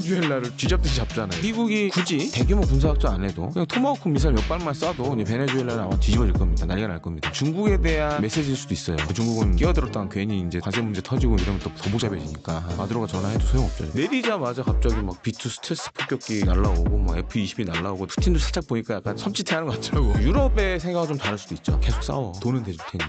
베네수엘라를 쥐잡듯이 잡잖아요. 미국이 굳이 대규모 군사작전 안 해도 그냥 토마호크 미사일 몇 발만 쏴도 이제 베네수엘라는 아마 뒤집어질 겁니다. 난리가 날 겁니다. 중국에 대한 메시지일 수도 있어요. 중국은 끼어들었다가 괜히 이제 관세 문제 터지고 이러면 또 더 복잡해지니까 마두로가 전화해도 소용없죠. 내리자마자 갑자기 막 B2 스텔스 폭격기 날라오고 뭐 F-22 날라오고 푸틴도 살짝 보니까 약간 섬찟해하는 것 같더라고. 유럽의 생각은 좀 다를 수도 있죠. 계속 싸워. 돈은 대줄 테니.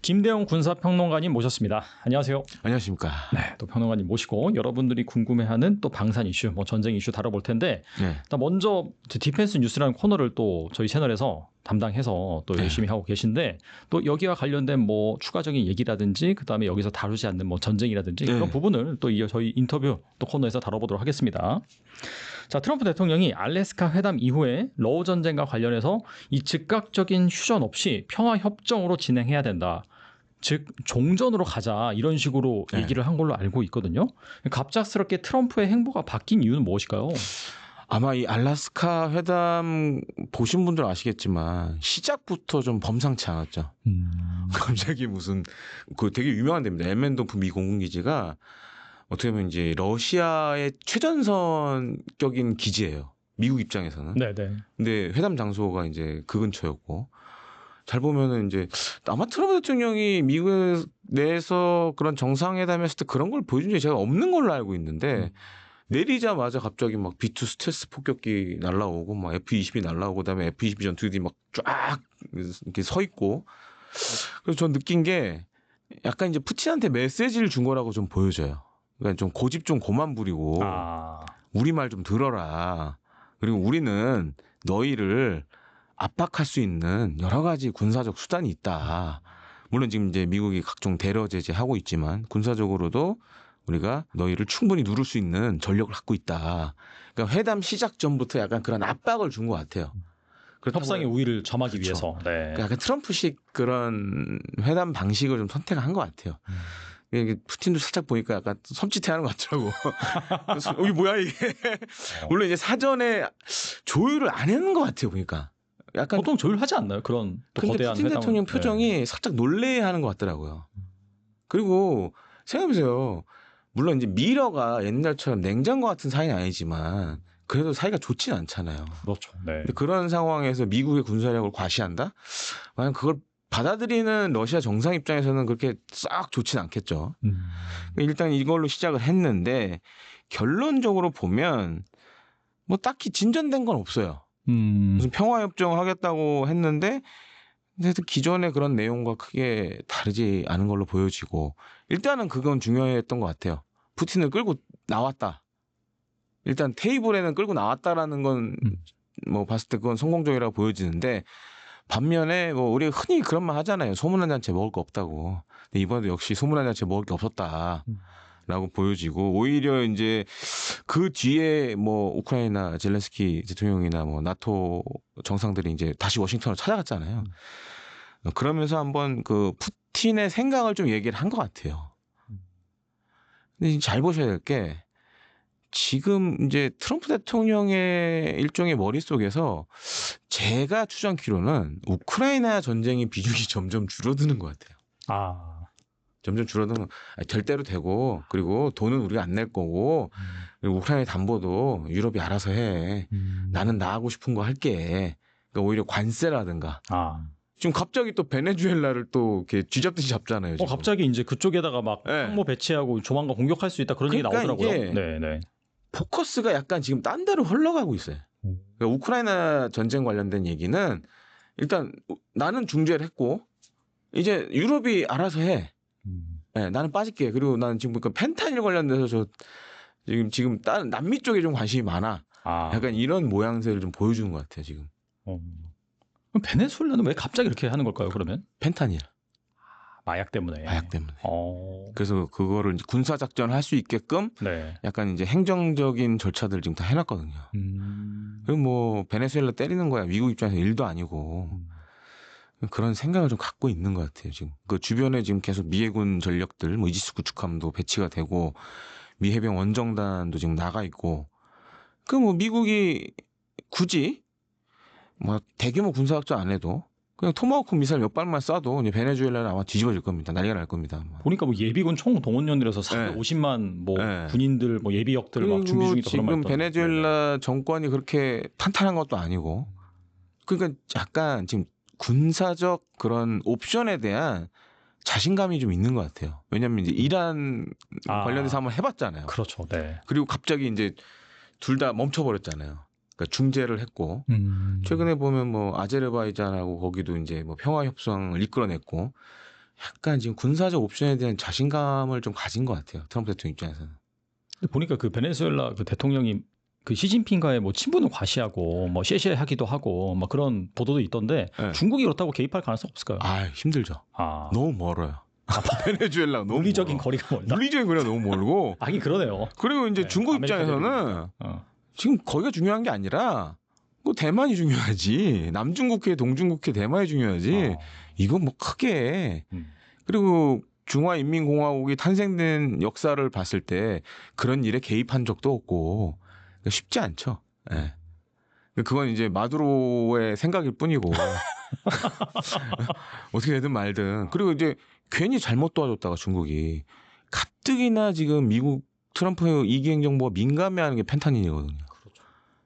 김대웅 군사평론가님 모셨습니다. 안녕하세요. 안녕하십니까. 네, 또 평론가님 모시고 여러분들이 궁금해하는 또 방산 이슈, 뭐 전쟁 이슈 다뤄볼 텐데, 네. 일단 먼저 디펜스 뉴스라는 코너를 또 저희 채널에서 담당해서 또 열심히 하고 계신데, 또 여기와 관련된 뭐 추가적인 얘기라든지, 그 다음에 여기서 다루지 않는 뭐 전쟁이라든지 그런 부분을 또 저희 인터뷰 또 코너에서 다뤄보도록 하겠습니다. 자, 트럼프 대통령이 알래스카 회담 이후에 러우 전쟁과 관련해서 이 즉각적인 휴전 없이 평화 협정으로 진행해야 된다. 즉 종전으로 가자 이런 식으로 얘기를 한 걸로 알고 있거든요. 갑작스럽게 트럼프의 행보가 바뀐 이유는 무엇일까요? 아마 이 알래스카 회담 보신 분들 아시겠지만 시작부터 좀 범상치 않았죠. 갑자기 무슨 그 되게 유명한 데입니다. 엠멘도프 미 공군기지가 어떻게 보면 이제 러시아의 최전선격인 기지예요. 미국 입장에서는. 네네. 근데 회담 장소가 이제 그 근처였고. 잘 보면은 이제 아마 트럼프 대통령이 미국 내에서 그런 정상회담 했을 때 그런 걸 보여준 적이 제가 없는 걸로 알고 있는데 내리자마자 갑자기 막 B2 스텔스 폭격기 날라오고 막 F-22 날라오고 그다음에 F-22 전투기들이 막 쫙 이렇게 서 있고 그래서 전 느낀 게 약간 이제 푸틴한테 메시지를 준 거라고 좀 보여져요. 그러니까 좀 고집 좀 그만 부리고 우리 말 좀 들어라. 그리고 우리는 너희를 압박할 수 있는 여러 가지 군사적 수단이 있다. 물론 지금 이제 미국이 각종 대러 제재하고 있지만 군사적으로도 우리가 너희를 충분히 누를 수 있는 전력을 갖고 있다. 그러니까 회담 시작 전부터 약간 그런 압박을 준 것 같아요. 협상의 우위를 점하기 그렇죠. 위해서. 네. 그러니까 약간 트럼프식 그런 회담 방식을 좀 선택한 것 같아요. 이게 푸틴도 살짝 보니까 약간 섬찟해하는 것 같더라고. 그래서 이게 뭐야 이게. 물론 이제 사전에 조율을 안 했는 것 같아요. 보니까. 약간 보통 조율하지 않나요? 그런 또 근데 거대한 푸틴 회담은. 대통령 표정이 살짝 놀래하는 것 같더라고요. 그리고 생각해보세요. 물론 이제 미러가 옛날처럼 냉장고 같은 사이는 아니지만 그래도 사이가 좋진 않잖아요. 그렇죠. 네. 근데 그런 상황에서 미국의 군사력을 과시한다? 만약 그걸 받아들이는 러시아 정상 입장에서는 그렇게 싹 좋진 않겠죠. 일단 이걸로 시작을 했는데 결론적으로 보면 뭐 딱히 진전된 건 없어요. 무슨 평화협정을 하겠다고 했는데 근데 기존의 그런 내용과 크게 다르지 않은 걸로 보여지고 일단은 그건 중요했던 것 같아요. 푸틴을 끌고 나왔다. 일단 테이블에는 끌고 나왔다라는 건 뭐 봤을 때 그건 성공적이라고 보여지는데 반면에 뭐 우리가 흔히 그런 말 하잖아요. 소문 한 잔치 먹을 거 없다고. 근데 이번에도 역시 소문 한 잔치 먹을 게 없었다라고 보여지고 오히려 이제 그 뒤에 뭐 우크라이나 젤렌스키 대통령이나 뭐 나토 정상들이 이제 다시 워싱턴으로 찾아갔잖아요. 그러면서 한번 그 푸틴의 생각을 좀 얘기를 한 것 같아요. 근데 잘 보셔야 될 게 지금 이제 트럼프 대통령의 일종의 머릿속에서 제가 추정키로는 우크라이나 전쟁의 비중이 점점 줄어드는 것 같아요. 점점 줄어드는 될 대로 되고 그리고 돈은 우리가 안 낼 거고 그리고 우크라이나 담보도 유럽이 알아서 해. 나는 나 하고 싶은 거 할게. 그러니까 오히려 관세라든가. 지금 갑자기 또 베네수엘라를 또 이렇게 쥐잡듯이 잡잖아요. 지금. 갑자기 이제 그쪽에다가 막 항모 배치하고 조만간 공격할 수 있다 그런 얘기 나오더라고요. 네. 포커스가 약간 지금 딴 데로 흘러가고 있어요. 그러니까 우크라이나 전쟁 관련된 얘기는 일단 나는 중재를 했고 이제 유럽이 알아서 해. 네, 나는 빠질게. 그리고 나는 지금 보니까 펜타닐 관련돼서 저 지금 다른 남미 쪽에 좀 관심이 많아. 약간 이런 모양새를 좀 보여주는 것 같아요 지금. 그럼 베네수엘라는 왜 갑자기 이렇게 하는 걸까요? 그러면 펜타닐. 마약 때문에. 그래서 그거를 이제 군사 작전을 할 수 있게끔 약간 이제 행정적인 절차들을 지금 다 해놨거든요. 그리고 뭐 베네수엘라 때리는 거야 미국 입장에서 일도 아니고 그런 생각을 좀 갖고 있는 것 같아요 지금. 그 주변에 지금 계속 미 해군 전력들, 뭐 이지스 구축함도 배치가 되고 미 해병 원정단도 지금 나가 있고 그 뭐 미국이 굳이 뭐 대규모 군사작전 안 해도 그냥 토마호크 미사일 몇 발만 쏴도 이제 베네수엘라는 아마 뒤집어질 겁니다. 난리가 날 겁니다. 아마. 보니까 뭐 예비군 총 동원연이라서 450만 뭐 네. 군인들 뭐 예비역들 막 준비 중이다 그런 말 지금 있던데. 베네수엘라 정권이 그렇게 탄탄한 것도 아니고 그러니까 약간 지금 군사적 그런 옵션에 대한 자신감이 좀 있는 것 같아요. 왜냐하면 이제 이란 관련해서 한번 해봤잖아요. 그렇죠. 네. 그리고 갑자기 이제 둘 다 멈춰버렸잖아요. 그러니까 중재를 했고 최근에 보면 뭐 아제르바이잔하고 거기도 이제 뭐 평화 협상을 이끌어냈고 약간 지금 군사적 옵션에 대한 자신감을 좀 가진 것 같아요. 트럼프 대통령 입장에서는. 근데 보니까 그 베네수엘라 그 대통령이 그 시진핑과의 뭐 친분을 과시하고 뭐 쉐쉐하기도 하고 막 그런 보도도 있던데 네. 중국이 그렇다고 개입할 가능성 없을까요? 아 힘들죠. 너무 멀어요. 베네수엘라 너무 물리적인 멀어. 거리가 멀다. 물리적인 거리가 너무 멀고. 하긴 그러네요. 그리고 이제 네, 중국 아메리카 입장에서는 대륙이니까. 지금 거기가 중요한 게 아니라 뭐 대만이 중요하지. 남중국해, 동중국해, 대만이 중요하지. 이건 뭐 크게. 그리고 중화인민공화국이 탄생된 역사를 봤을 때 그런 일에 개입한 적도 없고 쉽지 않죠. 예. 그건 이제 마두로의 생각일 뿐이고 어떻게 되든 말든. 그리고 이제 괜히 잘못 도와줬다가 중국이 가뜩이나 지금 미국 트럼프 이기 행정부가 민감해하는 게 펜타닐이거든요. 그렇죠.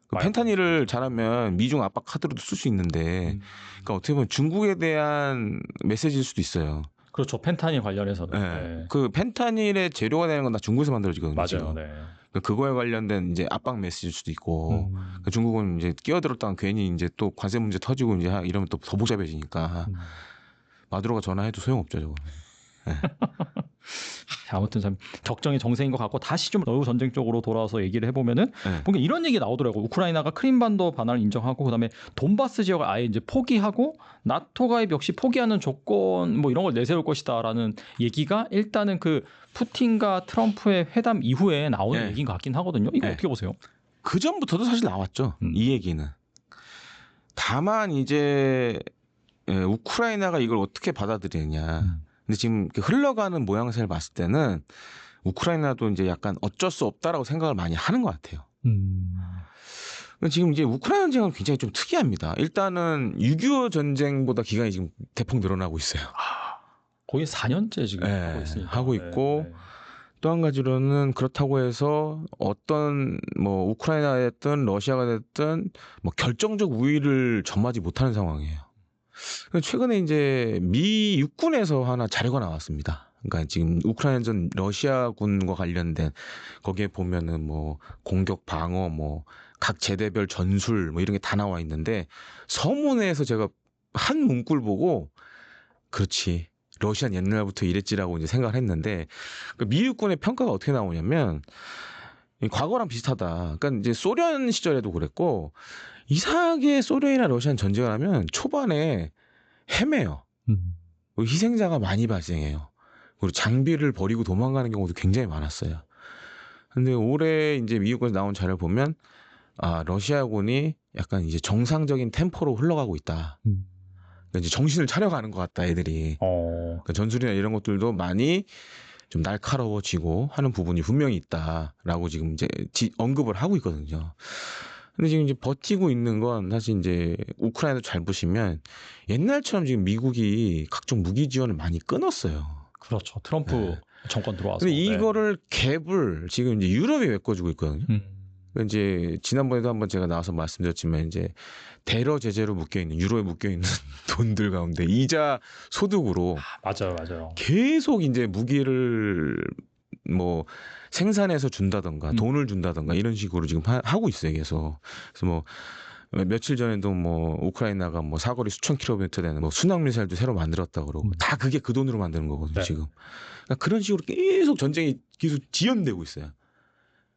그 펜타닐을 잘하면 미중 압박 카드로도 쓸 수 있는데, 그러니까 어떻게 보면 중국에 대한 메시지일 수도 있어요. 그렇죠. 펜타닐 관련해서는. 네. 네. 그 펜타닐의 재료가 되는 건 다 중국에서 만들어지거든요. 맞아요. 지금. 네. 그거에 관련된 이제 압박 메시지일 수도 있고, 그러니까 중국은 이제 끼어들었다가 괜히 이제 또 관세 문제 터지고 이제 이러면 또 더 복잡해지니까 마두로가 전화해도 소용없죠, 저거. 네. 아무튼 참 적정의 정세인 것 같고 다시 좀 러우 전쟁 쪽으로 돌아와서 얘기를 해보면은 네. 뭔가 이런 얘기 나오더라고. 우크라이나가 크림반도 반환을 인정하고 그다음에 돈바스 지역을 아예 이제 포기하고 나토 가입 역시 포기하는 조건 뭐 이런 걸 내세울 것이다라는 얘기가 일단은 그 푸틴과 트럼프의 회담 이후에 나오는 네. 얘기인 것 같긴 하거든요. 이거 네. 어떻게 보세요? 그 전부터도 사실 나왔죠. 이 얘기는. 다만 이제 우크라이나가 이걸 어떻게 받아들이느냐. 근데 지금 흘러가는 모양새를 봤을 때는 우크라이나도 이제 약간 어쩔 수 없다라고 생각을 많이 하는 것 같아요. 지금 이제 우크라이나 전쟁은 굉장히 좀 특이합니다. 일단은 6.25 전쟁보다 기간이 지금 대폭 늘어나고 있어요. 거의 4년째 지금 네, 하고 있으니까. 하고 있고 또 한 가지로는 그렇다고 해서 어떤 뭐 우크라이나가 됐든 러시아가 됐든 뭐 결정적 우위를 점하지 못하는 상황이에요. 최근에 이제 미 육군에서 하나 자료가 나왔습니다. 그러니까 지금 우크라이나전 러시아군과 관련된 거기에 보면은 뭐 공격 방어 뭐 각 제대별 전술 뭐 이런 게 다 나와 있는데 서문에서 제가 한 문구를 보고 그렇지. 러시아는 옛날부터 이랬지라고 이제 생각을 했는데 미 육군의 평가가 어떻게 나오냐면 과거랑 비슷하다. 그러니까 이제 소련 시절에도 그랬고 이상하게 소련이나 러시아는 전쟁을 하면 초반에 헤매요. 희생자가 많이 발생해요. 그리고 장비를 버리고 도망가는 경우도 굉장히 많았어요. 근데 올해 이제 미국에서 나온 자료를 보면 러시아군이 약간 이제 정상적인 템포로 흘러가고 있다. 그러니까 이제 정신을 차려가는 것 같다, 애들이. 그러니까 전술이나 이런 것들도 많이 좀 날카로워지고 하는 부분이 분명히 있다라고 지금 이제 언급을 하고 있거든요. 근데 지금 이제 버티고 있는 건 사실 이제 우크라이나도 잘 보시면 옛날처럼 지금 미국이 각종 무기 지원을 많이 끊었어요. 그렇죠. 트럼프 네. 정권 들어와서. 근데 이거를 갭을 지금 이제 유럽이 메꿔주고 있거든요. 그러니까 이제 지난번에도 한번 제가 나와서 말씀드렸지만 이제 대러 제재로 묶여 있는 유로에 묶여 있는 돈들 가운데 이자 소득으로 맞아요. 계속 이제 무기를 뭐 생산해서 준다던가 돈을 준다던가 이런 식으로 지금 하고 있어요. 계속. 그래서 뭐 며칠 전에도 뭐 우크라이나가 뭐 사거리 수천 킬로미터 되는 뭐 순항 미사일도 새로 만들었다 그러고 다 그게 그 돈으로 만드는 거거든요. 네. 지금. 그러니까 그런 식으로 계속 전쟁이 계속 지연되고 있어요.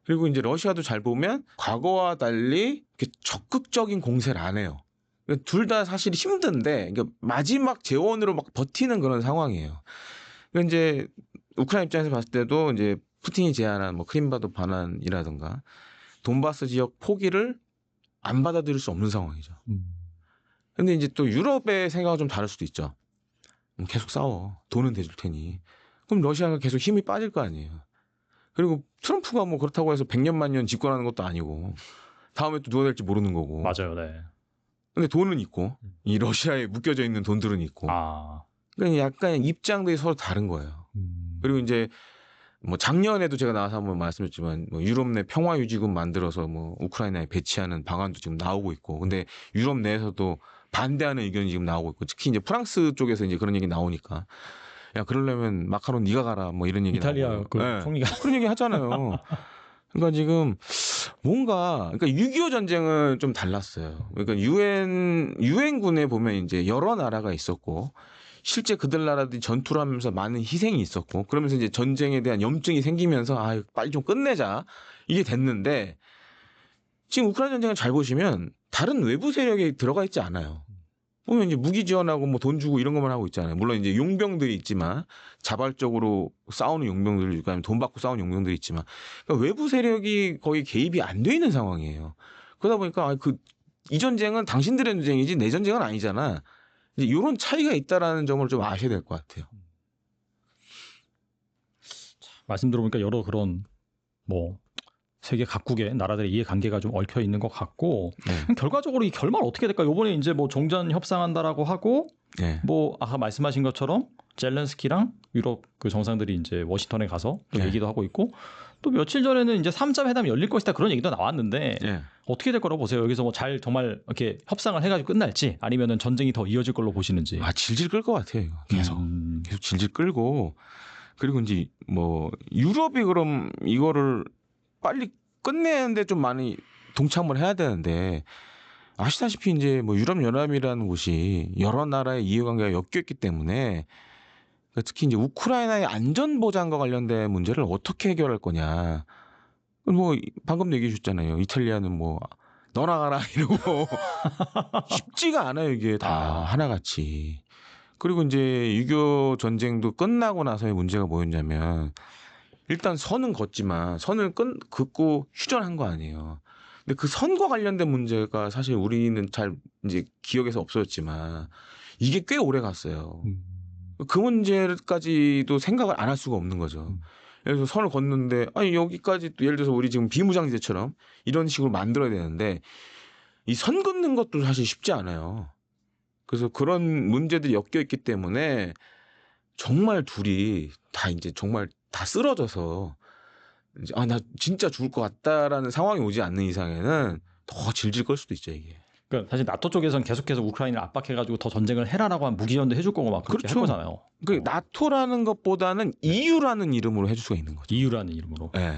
그리고 이제 러시아도 잘 보면 과거와 달리 적극적인 공세를 안 해요. 둘 다 사실 힘든데 마지막 재원으로 막 버티는 그런 상황이에요. 그러니까 이제 우크라이나 입장에서 봤을 때도 이제 푸틴이 제안한 뭐 크림반도 반환이라든가 돈바스 지역 포기를 안 받아들일 수 없는 상황이죠. 근데 이제 또 유럽의 생각은 좀 다를 수도 있죠. 계속 싸워. 돈은 대줄 테니. 그럼 러시아가 계속 힘이 빠질 거 아니에요. 그리고 트럼프가 뭐 그렇다고 해서 100년 만년 집권하는 것도 아니고 다음에 또 누가 될지 모르는 거고. 맞아요. 네. 근데 돈은 있고 이 러시아에 묶여져 있는 돈들은 있고. 아. 그러니까 약간 입장들이 서로 다른 거예요. 그리고 이제 뭐 작년에도 제가 나와서 한번 말씀드렸지만 뭐 유럽 내 평화유지군 만들어서 뭐 우크라이나에 배치하는 방안도 지금 나오고 있고. 근데 유럽 내에서도 반대하는 의견이 지금 나오고 있고. 특히 이제 프랑스 쪽에서 이제 그런 얘기 나오니까 야 그러려면 마카론 네가 가라 뭐 이런 얘기 이탈리아 나오고. 그 네. 총리가 그런 얘기 하잖아요. 그러니까 지금 뭔가 그러니까 6.25 전쟁은 좀 달랐어요. 그러니까 유엔군에 보면 이제 여러 나라가 있었고 실제 그들 나라들이 전투를 하면서 많은 희생이 있었고 그러면서 이제 전쟁에 대한 염증이 생기면서 아 빨리 좀 끝내자 이게 됐는데 지금 우크라이나 전쟁을 잘 보시면 다른 외부 세력이 들어가 있지 않아요. 보면 이제 무기 지원하고 뭐 돈 주고 이런 것만 하고 있잖아요. 물론 이제 용병들이 있지만 자발적으로 싸우는 용병들이 있고 아니면 돈 받고 싸우는 용병들이 있지만 그러니까 외부 세력이 거의 개입이 안 돼 있는 상황이에요. 그러다 보니까 이 전쟁은 당신들의 전쟁이지 내 전쟁은 아니잖아. 이제 이런 차이가 있다라는 점을 좀 아셔야 될 것 같아요. 말씀 들어보니까 여러 그런 뭐 세계 각국의 나라들의 이해관계가 좀 얽혀 있는 것 같고 네. 결과적으로 이 결말 어떻게 될까? 이번에 이제 뭐 종전 협상한다라고 하고 네. 뭐 아까 말씀하신 것처럼 젤렌스키랑 유럽 그 정상들이 이제 워싱턴에 가서 또 네. 얘기도 하고 있고 또 며칠 전에는 이제 3자 회담이 열릴 것이다 그런 얘기도 나왔는데 네. 어떻게 될 거라고 보세요? 여기서 뭐 잘 정말 이렇게 협상을 해가지고 끝날지 아니면은 전쟁이 더 이어질 걸로 보시는지. 질질 끌 것 같아요. 이거. 계속 질질 끌고 그리고 이제 뭐 유럽이 그럼 이거를 빨리 끝내는데 좀 많이 동참을 해야 되는데 아시다시피 이제 뭐 유럽 연합이라는 곳이 여러 나라의 이해관계가 엮여 있기 때문에 특히 이제 우크라이나의 안전 보장과 관련된 문제를 어떻게 해결할 거냐. 뭐 방금 얘기해 주셨잖아요. 이탈리아는 뭐 너나 가라 이러고 쉽지가 않아요 이게 다 하나같이. 그리고 이제 6.25 전쟁도 끝나고 나서의 문제가 뭐였냐면 일단 선은 걷지만 선을 긋고 휴전한 거 아니에요. 근데 그 선과 관련된 문제가 사실 우리는 잘 이제 기억에서 없어졌지만 이게 꽤 오래 갔어요. 그 문제까지도 생각을 안 할 수가 없는 거죠. 예를 들어서 선을 걷는데 아니 여기까지 또 예를 들어서 우리 지금 비무장지대처럼 이런 식으로 만들어야 되는데 이 선 긋는 것도 사실 쉽지 않아요. 그래서 그런 문제들이 엮여 있기 때문에 정말 둘이 다 이제 정말 다 쓰러져서 이제 나 진짜 죽을 것 같다라는 상황이 오지 않는 이상에는 더 질질 끌 수도 있죠 이게. 그러니까 사실 나토 쪽에서는 계속해서 우크라이나를 압박해가지고 더 전쟁을 해라라고 한 무기전도 해줄 거고 막 그렇게 그렇죠. 할 거잖아요. 그 나토라는 것보다는 EU라는 이름으로 해줄 수가 있는 거죠. EU라는 이름으로. 네.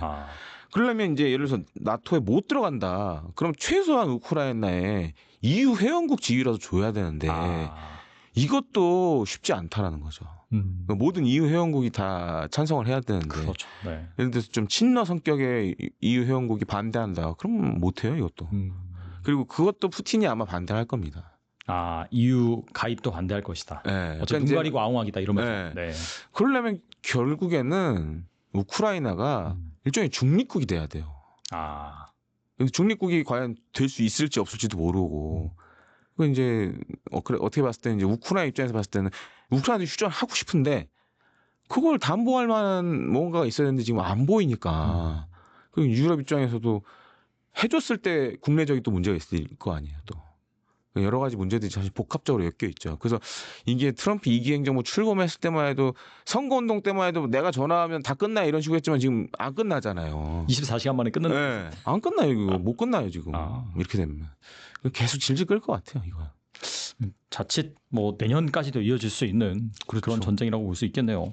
그러려면 이제 예를 들어서 나토에 못 들어간다. 그럼 최소한 우크라이나에 EU 회원국 지위라도 줘야 되는데 이것도 쉽지 않다라는 거죠. 그러니까 모든 EU 회원국이 다 찬성을 해야 되는데. 그렇죠. 네. 예를 들어서 좀 친러 성격의 EU 회원국이 반대한다. 그럼 못 해요, 이것도. 그리고 그것도 푸틴이 아마 반대할 겁니다. EU 가입도 반대할 것이다. 네. 어차피 눈 가리고 아웅하기다 이러면서. 네. 그러려면 결국에는 우크라이나가 일종의 중립국이 돼야 돼요. 근데 중립국이 과연 될 수 있을지 없을지도 모르고. 그 이제 어떻게 봤을 때는 이제 우크라이나 입장에서 봤을 때는 우크라이나도 휴전하고 싶은데 그걸 담보할 만한 뭔가가 있어야 되는데 지금 안 보이니까. 그리고 유럽 입장에서도 해줬을 때 국내적인 또 문제가 있을 거 아니에요, 또. 여러 가지 문제들이 사실 복합적으로 엮여 있죠. 그래서 이게 트럼프 2기 행정부 출범했을 때만 해도 선거운동 때만 해도 내가 전화하면 다 끝나 이런 식으로 했지만 지금 안 끝나잖아요. 24시간 만에 끝나는. 네. 안 끝나요, 이거. 못 끝나요, 지금. 이렇게 되면. 계속 질질 끌 것 같아요, 이거. 자칫 뭐 내년까지도 이어질 수 있는 그런 전쟁이라고 볼 수 있겠네요.